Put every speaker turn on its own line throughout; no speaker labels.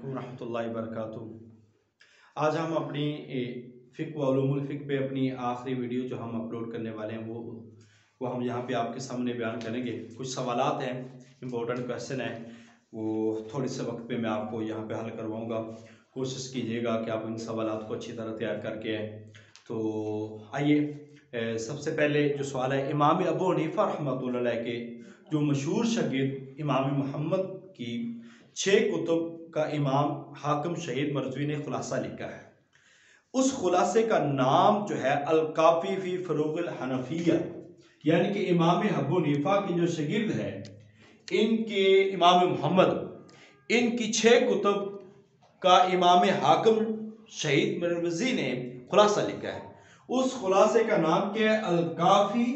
अलैकुम रहमतुल्लाहि वबरकातुहू। आज हम अपनी फ़िक़्ह व उलूमुल फ़िक़्ह पे अपनी आखिरी वीडियो जो हम अपलोड करने वाले हैं वो हम यहाँ पे आपके सामने बयान करेंगे। कुछ सवालात हैं, इम्पोर्टेंट क्वेश्चन हैं, वो थोड़े से वक्त पे मैं आपको यहाँ पे हल करवाऊँगा। कोशिश कीजिएगा कि आप इन सवालात को अच्छी तरह तैयार करके आएँ। तो आइए, सबसे पहले जो सवाल है, इमाम अबू हनीफ़ा रहमतुल्लाह अलैह के जो मशहूर शागिर्द इमाम मोहम्मद की 6 कुतुब का इमाम हाकिम शहीद मरज़वी ने खुलासा लिखा है। उस खुलासे का नाम जो है अल-काफ़ी फ़ी फ़ुरूक़िल हनफ़िय्या, यानी कि इमाम अबू हनीफ़ा के जो शागिर्द है, इनके इमाम मोहम्मद, इनकी 6 कुतुब का इमाम हाकिम शहीद मरज़वी ने खुलासा लिखा है। उस खुलासे का नाम क्या है? अल-काफ़ी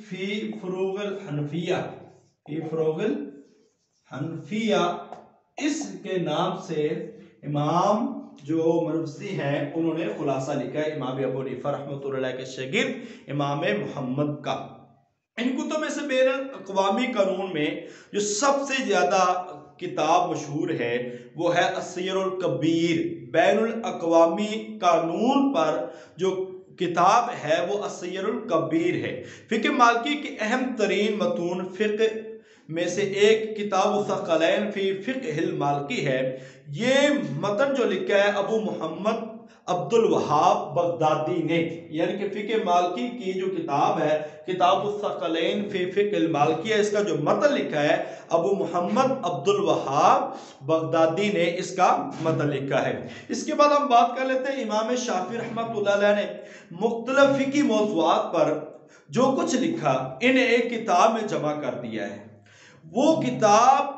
फ़ी फ़ुरूक़िल हनफ़िय्या, हनफिया, इसके नाम से इमाम जो मरवज़ी हैं उन्होंने खुलासा लिखा है इमाम अबू हनीफ़ा रहमतुल्लाह अलैह के शागिर्द इमाम मोहम्मद का। इन कुतुब में से बैनुल अक़वामी कानून में जो सबसे ज्यादा किताब मशहूर है वो है अस्सीरुल कबीर। बैनुल अक़वामी कानून पर जो किताब है वो अस्सीरुल कबीर है। फ़िक़्ह मालिकी की अहम तरीन मतून फ़िक़्ह में से एक किताब सक़लैन फ़ी फ़िक़्हिल मालिकी है। ये मतन जो लिखा है अबू मोहम्मद अब्दुल वहाब बगदादी ने, यानी कि फ़िक़्ह मालिकी की जो किताब है किताब सक़लैन फ़ी फ़िक़्हिल मालिकी है, इसका जो मतन लिखा है अबू मोहम्मद अब्दुल वहाब बगदादी ने इसका मतन लिखा है। इसके बाद हम बात कर लेते हैं इमाम शाफ़ी रहमतुल्लाह अलैह ने मुख्तलिफ़ फ़िक़्ही मौज़ूआत पर जो कुछ लिखा इन्हें एक किताब में जमा कर दिया है। वो किताब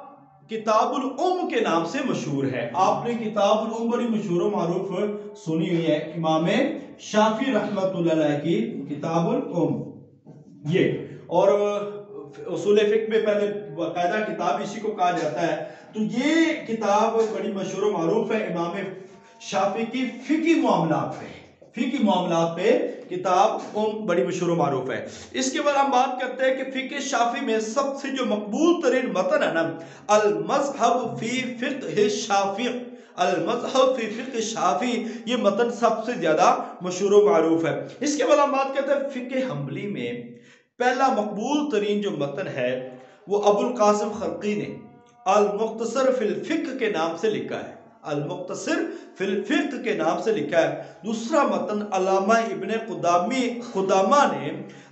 किताबुल उम के नाम से मशहूर है। आपने किताबुल उम बड़ी मशहूर मारूफ सुनी हुई है, इमाम शाफी रहमतुल्लाह अलैह की किताबुल उम। ये और उसूल फ़िक़्ह में पहले बाकायदा किताब इसी को कहा जाता है। तो ये किताब बड़ी मशहूर मारूफ है इमाम शाफी की फ़िक़्ही मामलात पे किताब बड़ी मशहूर मारूफ है। इसके बाद हम बात करते हैं कि फ़िक़्ह शाफी में सबसे जो मकबूल तरीन मतन है ना, अल-मज़हब फ़ी फ़िक़्हि शाफ़ी, अल-मज़हब फ़ी फ़िक़्हि शाफ़ी, ये मतन सबसे ज्यादा मशहूर मारूफ है। इसके बाद हम बात करते हैं फ़िक़्ह हम्बली में पहला मकबूल तरीन जो मतन है वो अबुल कासिम खल्क़ी ने अल-मुख्तसर फ़िल फ़िक़्ह के नाम से लिखा है। अल-मुख्तसर फ़िल फ़िक़्ह के नाम से लिखा है। दूसरा मतन अल्लामा इब्ने क़ुदामा ने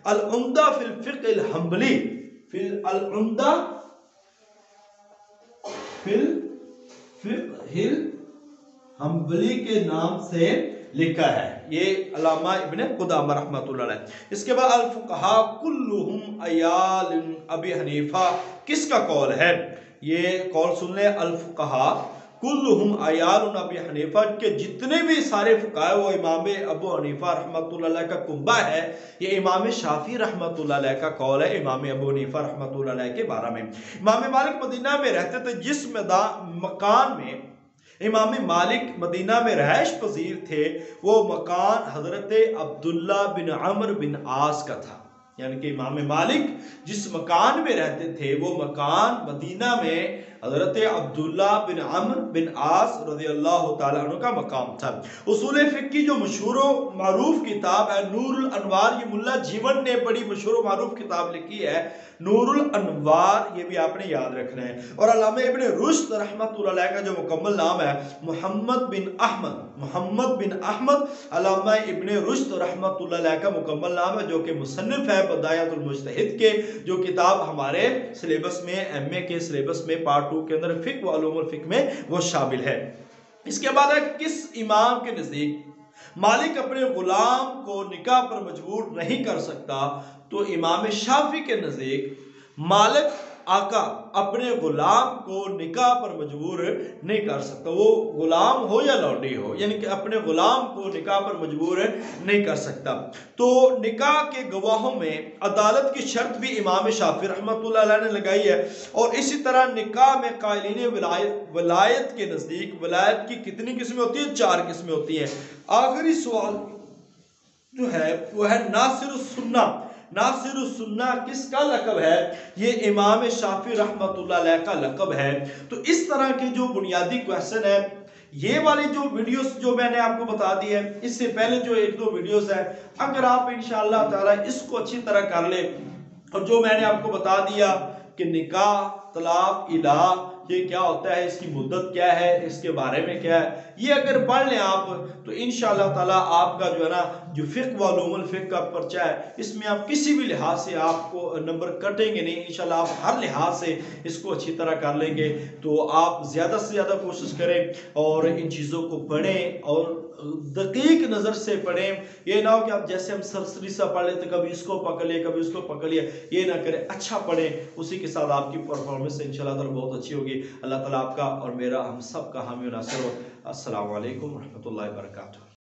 अल-उम्दा फ़िल फ़िक़्हिल हम्बली, अल-उम्दा फ़िल फ़िक़्हिल हम्बली के नाम से लिखा है। ये अल्लामा इब्ने क़ुदामा रहमतुल्लाह अलैह। इसके बाद अल-फ़ुक़हा कुल्लुहुम अयाल अबी हनीफ़ा, किसका कौल है? ये कौल सुन ले, अल-फ़ुक़हा कुल्लुहुम अयाल अबी हनीफ़ा के जितने भी सारे फ़ुक़हा वो इमाम अबू हनीफ़ा रहमतुल्लाह अलैह का कुंबा है। ये इमाम शाफ़ी रहमतुल्लाह अलैह का कौल है इमाम अबू हनीफ़ा रहमतुल्लाह अलैह के बारे में। इमाम मालिक मदीना में रहते थे, जिस मकान में इमाम मालिक मदीना में रहायश पजीर थे वो मकान हजरत अब्दुल्ला बिन अम्र बिन आस का था। यानी कि इमाम मालिक जिस मकान में रहते थे वो मकान मदीना में हजरत अब्दुल्ला बिन अम्र बिन आस रज़ियल्लाहु ताला अन्हु का मकाम था। उसूल फ़िक़्ह की जो मशहूर मारूफ किताब है नूरुल अनवार, ये मुल्ला जीवन ने बड़ी मशहूर मारूफ किताब लिखी है नूरुल अनवार, ये भी आपने याद रखना है। और अल्लामा इब्ने रुश्द रहमतुल्लाह अलैह का जो मुकम्मल नाम है मोहम्मद बिन अहमद अल्लामा इब्ने रुश्द रहमतुल्लाह अलैह का मुकम्मल नाम है, जो कि मुसन्निफ है बदायतुल मुज्तहिद के, जो किताब हमारे सिलेबस में एमए के सिलेबस में पार्ट 2 के अंदर फ़िक़्ह व उलूमुल फ़िक़्ह में वो शामिल है। इसके बाद है किस इमाम के नज़दीक मालिक अपने गुलाम को निकाह पर मजबूर नहीं कर सकता? तो इमाम शाफी के नज़दीक मालिक आका अपने गुलाम को निकाह पर मजबूर नहीं कर सकता, वो गुलाम हो या लौंडी हो, यानी कि अपने गुलाम को निकाह पर मजबूर नहीं कर सकता। तो निकाह के गवाहों में अदालत की शर्त भी इमाम शाफी रहमतुल्लाह अलैह ने लगाई है। और इसी तरह निकाह में कायलीन वलायत के नज़दीक वलायत की कितनी किस्में होती हैं? 4 किस्में होती हैं। आखिरी सवाल जो है वो है नासिरुस सुन्ना, नासिर सुन्ना किसका लक़ब है? ये इमाम शाफी रहमतुल्लाह अलैह का लक़ब है। तो इस तरह के जो बुनियादी क्वेश्चन है, ये वाली जो वीडियोस जो मैंने आपको बता दी है, इससे पहले जो 1-2 वीडियोस है, अगर आप इंशाअल्लाह ताला इसको अच्छी तरह कर ले, और जो मैंने आपको बता दिया कि निकाह, तलाक, इलाह ये क्या होता है, इसकी मुद्दत क्या है, इसके बारे में क्या है, ये अगर पढ़ लें आप, तो इंशाअल्लाह ताला आपका जो है ना, जो फ़िक़्ह व उलूमुल फ़िक़्ह का पर्चा है, इसमें आप किसी भी लिहाज से आपको नंबर कटेंगे नहीं। इंशाअल्लाह आप हर लिहाज से इसको अच्छी तरह कर लेंगे। तो आप ज़्यादा से ज़्यादा कोशिश करें और इन चीज़ों को पढ़ें और दकीक नज़र से पढ़ें। ये ना हो कि आप जैसे हम सरसरी सा पढ़ लेते, कभी इसको पकड़ लिए, कभी उसको पकड़ लिया, ये ना करें। अच्छा पढ़ें, उसी के साथ आपकी परफॉर्मेंस इंशाअल्लाह ताला बहुत अच्छी होगी। अल्लाह ताला आपका और मेरा, हम सब का हामी और नासिर हो। अस्सलामु अलैकुम रहमतुल्लाहि व बरकातुहू।